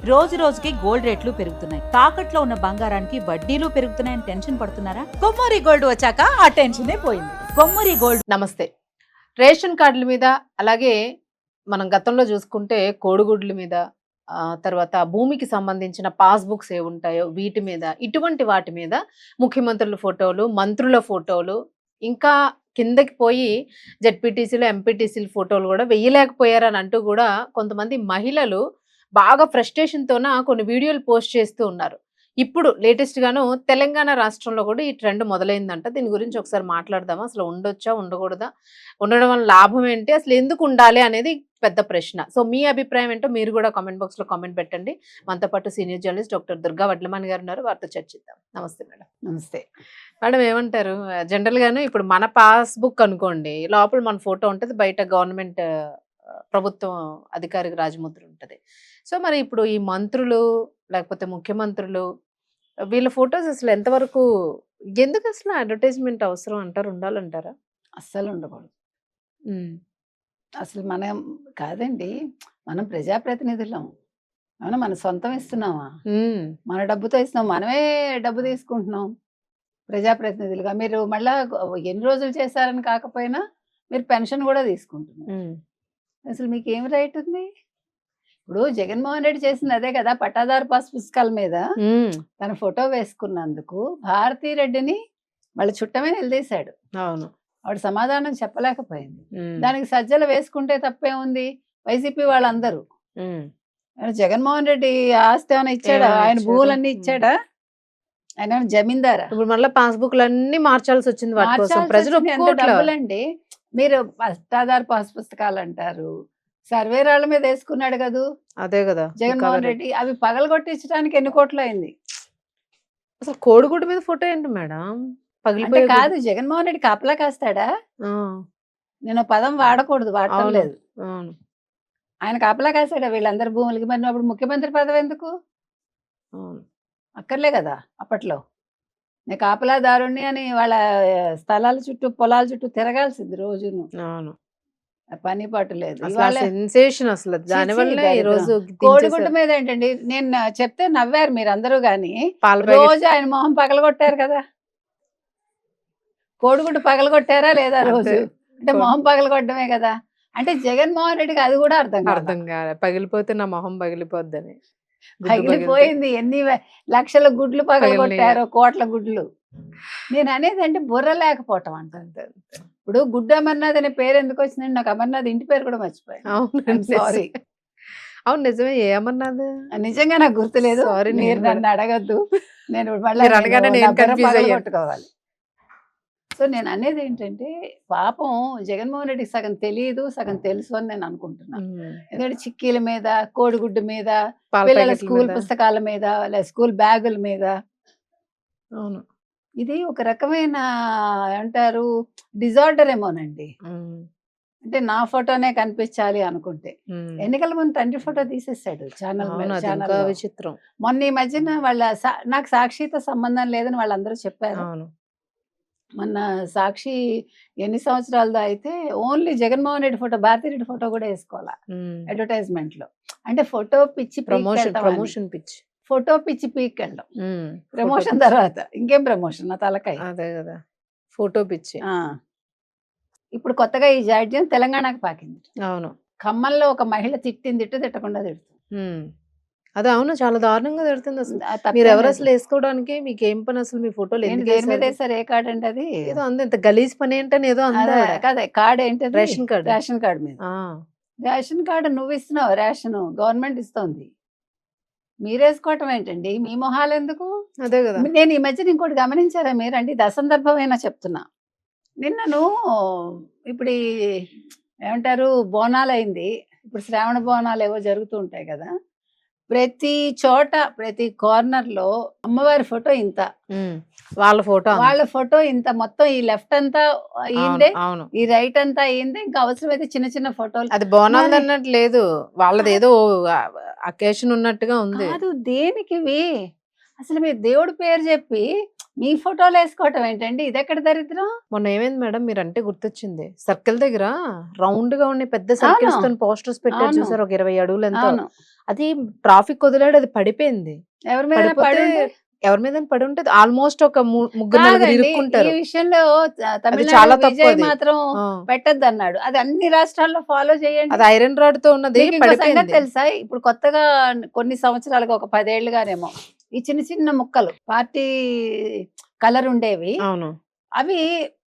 రోజు రోజుకి గోల్డ్ రేట్లు పెరుగుతున్నాయి. తాకట్లో ఉన్న బంగారానికి వడ్డీలు పెరుగుతున్నాయని టెన్షన్ పడుతున్నారా? కొమ్మూరి గోల్డ్ వచ్చాక ఆ టెన్షనే పోయింది. కొమ్మూరి గోల్డ్. నమస్తే. రేషన్ కార్డుల మీద, అలాగే మనం గతంలో చూసుకుంటే కోడిగుడ్ల మీద, తర్వాత భూమికి సంబంధించిన పాస్బుక్స్ ఏవుంటాయో వీటి మీద, ఇటువంటి వాటి మీద ముఖ్యమంత్రుల ఫోటోలు, మంత్రుల ఫోటోలు, ఇంకా కిందకి పోయి జెడ్పీటీసీలు, ఎంపీటీసీల ఫోటోలు కూడా వెయ్యలేకపోయారని అంటూ కూడా కొంతమంది మహిళలు బాగా ఫ్రస్ట్రేషన్తోన కొన్ని వీడియోలు పోస్ట్ చేస్తూ ఉన్నారు. ఇప్పుడు లేటెస్ట్ గాను తెలంగాణ రాష్ట్రంలో కూడా ఈ ట్రెండ్ మొదలైందంట. దీని గురించి ఒకసారి మాట్లాడదామా? అసలు ఉండొచ్చా, ఉండకూడదా, ఉండడం వల్ల లాభం ఏంటి, అసలు ఎందుకు ఉండాలి అనేది పెద్ద ప్రశ్న. సో మీ అభిప్రాయం ఏంటో మీరు కూడా కామెంట్ బాక్స్ లో కామెంట్ పెట్టండి. మనతో పాటు senior journalist doctor Durga Vadlamani గారు ఉన్నారు, వారితో చర్చిద్దాం. నమస్తే మేడం. నమస్తే మేడం, ఏమంటారు? జనరల్ గాను ఇప్పుడు మన పాస్బుక్ అనుకోండి, లోపల మన ఫోటో ఉంటుంది, బయట గవర్నమెంట్ ప్రభుత్వం అధికారిక రాజముద్ర ఉంటుంది. సో మరి ఇప్పుడు ఈ మంత్రులు లేకపోతే ముఖ్యమంత్రులు వీళ్ళ ఫొటోస్ అసలు ఎంతవరకు, ఎందుకు అసలు అడ్వర్టైజ్మెంట్ అవసరం అంటారు, ఉండాలంటారా? అస్సలు ఉండకూడదు. అసలు మనం కాదండి, మనం ప్రజాప్రతినిధులం. అవునా, మన సొంతం ఇస్తున్నామా? మన డబ్బుతో ఇస్తున్నాం, మనమే డబ్బు తీసుకుంటున్నాం ప్రజాప్రతినిధులుగా. మీరు మళ్ళా ఎన్ని రోజులు చేశారని కాకపోయినా మీరు పెన్షన్ కూడా తీసుకుంటున్నారు. అసలు మీకు ఏం రైట్ ఉంది? ఇప్పుడు జగన్మోహన్ రెడ్డి చేసింది అదే కదా, పట్టాదారు పాస్ పుస్తకాల మీద తన ఫోటో వేసుకున్నందుకు భారతీ రెడ్డిని వాళ్ళ చుట్టమే నిలదీశాడు. అవును, ఆవిడ సమాధానం చెప్పలేకపోయింది. దానికి సజ్జలు వేసుకుంటే తప్పే ఉంది. వైసీపీ వాళ్ళందరూ జగన్మోహన్ రెడ్డి ఆస్తి ఏమైనా ఇచ్చాడా? ఆయన భూములన్నీ ఇచ్చాడా? ఆయన జమీందారా? ఇప్పుడు మళ్ళీ పాస్బుక్లు అన్ని మార్చాల్సి వచ్చింది వాటి కోసం. ప్రజలు డబ్బులండి. మీరు పట్టాదారు పాస్ పుస్తకాలు అంటారు, సర్వేరాళ్ళ మీద వేసుకున్నాడు కదూ, అదే కదా జగన్మోహన్ రెడ్డి. అవి పగలగొట్టించడానికి ఎన్ని కోట్లు అయింది? అసలు కోడిగుడ్డు మీద ఫోటో ఏంటి మేడం? అంటే కాదు, జగన్మోహన్ రెడ్డి కాపలా కాస్తాడా? నేను పదం వాడకూడదు, వాడటం లేదు. ఆయన కాపలా కాస్తాడా వీళ్ళందరి భూములకి? మరి అప్పుడు ముఖ్యమంత్రి పదవి ఎందుకు? అక్కర్లే కదా అప్పట్లో. నేను కాపలాదారుణ్ణి అని వాళ్ళ స్థలాల చుట్టూ, పొలాల చుట్టూ తిరగాల్సింది రోజును. పని పాటు లేదు. కోడిగుడ్డు మీద ఏంటండి? నేను చెప్తే నవ్వారు మీరు అందరూ, గాని రోజు ఆయన మొహం పగలగొట్టారు కదా. కోడిగుడ్డు పగలగొట్టారా లేదా రోజు? అంటే మొహం పగలగొట్టడమే కదా. అంటే జగన్మోహన్ రెడ్డికి అది కూడా అర్థం కాదు, పగిలిపోతే నా మొహం పగిలిపోద్దని. పగిలిపోయింది. ఎన్ని లక్షల గుడ్లు పగలగొట్టారో, కోట్ల గుడ్లు. నేను అనేది అంటే బుర్ర లేకపోవటం అంట. ఇప్పుడు గుడ్డు అమర్నాథ్ అనే పేరు ఎందుకు వచ్చిందండి? నాకు అమర్నాథ్ ఇంటి పేరు కూడా మర్చిపోయాను. సారీ. అవును, నిజమే. ఏ అమర్నాథ్? నిజంగా నాకు గుర్తులేదు. మీరు నన్ను అడగద్దు, నేను పగలగొట్టుకోవాలి. సో నేను అనేది ఏంటంటే, పాపం జగన్మోహన్ రెడ్డికి సగం తెలియదు, సగం తెలుసు అని నేను అనుకుంటున్నాను. ఎందుకంటే చిక్కీల మీద, కోడిగుడ్డు మీద, పిల్లల స్కూల్ పుస్తకాల మీద, లేదా స్కూల్ బ్యాగుల మీద, అవును, ఇది ఒక రకమైన అంటారు డిజార్డర్ ఏమోనండి. అంటే నా ఫోటోనే కనిపించాలి అనుకుంటే. ఎన్నికల ముందు తండ్రి ఫోటో తీసేసాడు ఛానల్. విచిత్రం. మొన్న ఈ మధ్యన వాళ్ళ నాకు సాక్షితో సంబంధం లేదని వాళ్ళందరూ చెప్పారు. మొన్న సాక్షి ఎన్ని సంవత్సరాలదో అయితే only Jaganmohan Reddy photo, Bharathi Reddy photo కూడా వేసుకోవాలా అడ్వర్టైజ్మెంట్ లో. అంటే ఫోటో పిచ్చి, ప్రమోషన్ పిచ్చి, ఫోటో పిచ్చి పీకెళ్ళడం. ప్రమోషన్ తర్వాత ఇంకేం ప్రమోషన్? నా తలకాయ. అదే కదా, ఫోటో పిచ్చి. ఇప్పుడు కొత్తగా ఈ జాడ్యం తెలంగాణకు పాకింది. అవును, ఖమ్మంలో ఒక మహిళ తిట్టకుండా తిడుతుంది. అదే, అవును, చాలా దారుణంగా తిడుతుంది. అసలు మీరు ఎవరు అసలు వేసుకోవడానికి, మీకు ఏం పని అసలు? మీ ఫోటోలు దేని మీద వేసారు? ఏ కార్డు అంటే అది ఏదో అంది, ఇంత గలీజ్ పని ఏంటని ఏదో అందా కదా. కార్డు ఏంటి? Ration card. రేషన్ కార్డు మీద. రేషన్ కార్డు నువ్వు ఇస్తున్నావు, రేషన్ గవర్నమెంట్ ఇస్తుంది, మీరేసుకోవటం ఏంటండి? మీ మొహాలు ఎందుకు? అదే కదా. నేను ఈ మధ్యన ఇంకోటి గమనించారా మీరండి? ఇది అసందర్భమైనా చెప్తున్నా. నిన్నను ఇప్పుడు ఏమంటారు, బోనాలు అయింది. ఇప్పుడు శ్రావణ బోనాలు ఏవో జరుగుతూ ఉంటాయి కదా. ప్రతి చోట, ప్రతి కార్నర్ లో అమ్మవారి ఫోటో ఇంత, వాళ్ళ ఫోటో ఇంత, మొత్తం ఈ లెఫ్ట్ అంతా అయిందే, ఈ రైట్ అంతా అయిందే. ఇంకా అవసరమైతే చిన్న చిన్న ఫోటోలు. అది బోనాలు అన్నట్టు లేదు, వాళ్ళది ఏదో అకేషన్ ఉన్నట్టుగా ఉంది. కాదు, దేనికి? అసలు మీరు దేవుడి పేరు చెప్పి మీ ఫోటోలు వేసుకోవటం ఏంటండి, ఇది ఎక్కడ దరిద్రం? మొన్న ఏమైంది మేడం, మీరు అంటే గుర్తొచ్చింది, సర్కిల్ దగ్గర రౌండ్ గా ఉన్న పెద్ద సర్కిల్స్ తో పోస్టర్స్ పెట్టారు అవును. చూసారు, ఒక 20 అడుగులు ఎంతో. అవును. అది ట్రాఫిక్ వదిలాడు, అది పడిపోయింది. ఎవరి మీద పడిపోతే పడి ఉంటే? ఎవరి మీద పడి ఉంటది, ఆల్మోస్ట్ ఒక ముగ్గురు నలుగురు కాదండి, ఈ ఇరుక్కుంటారు. విషయంలో తమిళనాడు చాలా తప్పు విజయ్ అది. మాత్రం ఆ, పెట్టద్దు అన్నాడు. అది అన్ని రాష్ట్రాల్లో ఫాలో చేయండి. అది ఐరన్ రాడ్ తో ఉన్నది, మీకు ఇంకో సంగతి పడిపోయింది. తెలుసా, ఇప్పుడు కొత్తగా కొన్ని సంవత్సరాలుగా ఒక 10 ఏళ్ళుగానేమో ఈ చిన్న చిన్న ముక్కలు పార్టీ కలర్ ఉండేవి, అవును అవి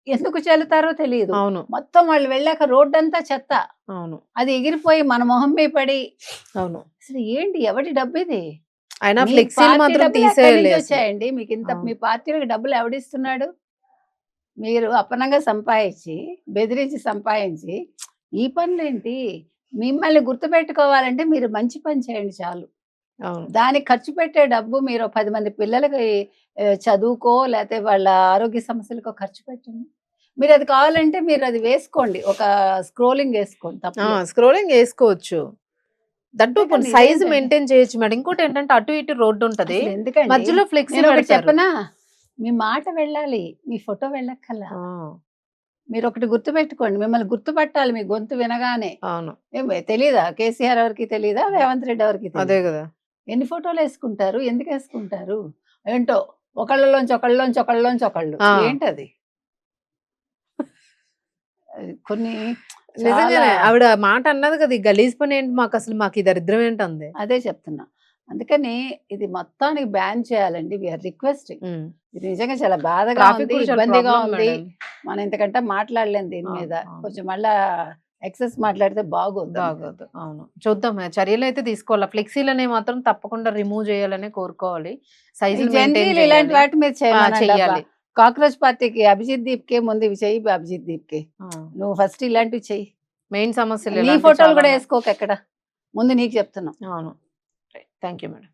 ఎందుకు చల్లుతారో తెలియదు. అవును మొత్తం వాళ్ళు వెళ్ళాక రోడ్డంతా చెత్త, అవును అది ఎగిరిపోయి మన మొహం మీద పడి, అవును. అసలు ఏంటి, ఎవడి డబ్బు ఇది? అయినా మీ ఫ్లెక్సీలు పార్టీ మాత్రం డబ్బులు ఎక్కడి తీసేయాలి నుంచి అసలు. వచ్చాయండి? మీకు ఇంత అవును. మీ పార్టీలకు డబ్బులు ఎవడిస్తున్నాడు? మీరు అపనంగా సంపాదించి, బెదిరించి సంపాదించి, ఈ పనులేంటి? మిమ్మల్ని గుర్తుపెట్టుకోవాలంటే మీరు మంచి పని చేయండి చాలు. అవును దానికి ఖర్చు పెట్టే డబ్బు మీరు 10 మంది పిల్లలకి చదువుకో లేకపోతే వాళ్ళ ఆరోగ్య సమస్యలకో ఖర్చు పెట్టండి. మీరు అది కావాలంటే మీరు అది వేసుకోండి, ఒక స్క్రోలింగ్ వేసుకోండి, తప్పలేదు. స్క్రోలింగ్ వేసుకోవచ్చు. దట్టు అంతేకాని సైజ్ ఇదేంటండి? మెయింటైన్ చేయొచ్చు మేడం. ఇంకోటి ఏంటంటే అటు ఇటు రోడ్డు ఉంటది, అసలు ఎందుకండి? మధ్యలో ఫ్లెక్సీ నేను ఒకటి పెడతారు. చెప్పనా, మీ మాట వెళ్ళాలి, మీ ఫోటో వెళ్ళక్కల్లా. ఆ, మీరు ఒకటి గుర్తుపెట్టుకోండి, మిమ్మల్ని గుర్తుపట్టాలి మీ గొంతు వినగానే. అవును ఏం తెలీదా కేసీఆర్ ఎవరికి తెలీదా, రేవంత్ రెడ్డి ఎవరికి అదే తెలీదా? కదా. ఎన్ని ఫోటోలు వేసుకుంటారు, ఎందుకు వేసుకుంటారు? ఏంటో ఒకళ్ళలోంచి ఒకళ్ళు ఆ. ఏంటది? అది కొన్ని నిజంగానే చాలా- ఆవిడ మాట అన్నది కదా, ఈ గలీజ్ పని ఏంటి మాకు, అసలు మాకు ఈ దరిద్రం ఏంటంది. అదే చెప్తున్నా. అందుకని ఇది మొత్తానికి బ్యాన్ చేయాలండి, వీఆర్ రిక్వెస్టింగ్. ఇది నిజంగా చాలా బాధగా ట్రాఫిక్ ఉంది, కూడా చాలా ఇబ్బందిగా ప్రాబ్లం ఉంది. మేడం. మనం ఇంతకంటే మాట్లాడలేం దీని అవును, మీద. అవును. కొంచెం మళ్ళా ఎక్సెస్ మాట్లాడితే బాగోదు. బాగోదు. అవును, చూద్దాం చర్యలు అయితే తీసుకోవాలి. ఫ్లెక్సీలనే మాత్రం తప్పకుండా రిమూవ్ చేయాలని కోరుకోవాలి. సైజులు మెయింటైన్ జనరల్ ఇలాంటి వాటి మీద చేయమనండి అబ్బా. చేయాలి. కాక్రోచ్ పార్టీకి అభిజిత్ దీప్కే ముందు ఇవి చెయ్యి, అభిజిత్ దీప్కే నువ్వు ఫస్ట్ ఇలాంటివి చెయ్యి. మెయిన్ సమస్యలు నీ ఇలాంటివి ఫోటోలు చాలా కూడా ఉన్నాయి. వేసుకోక ఎక్కడ, ముందు నీకు చెప్తున్నాం. అవును. Thank you madam.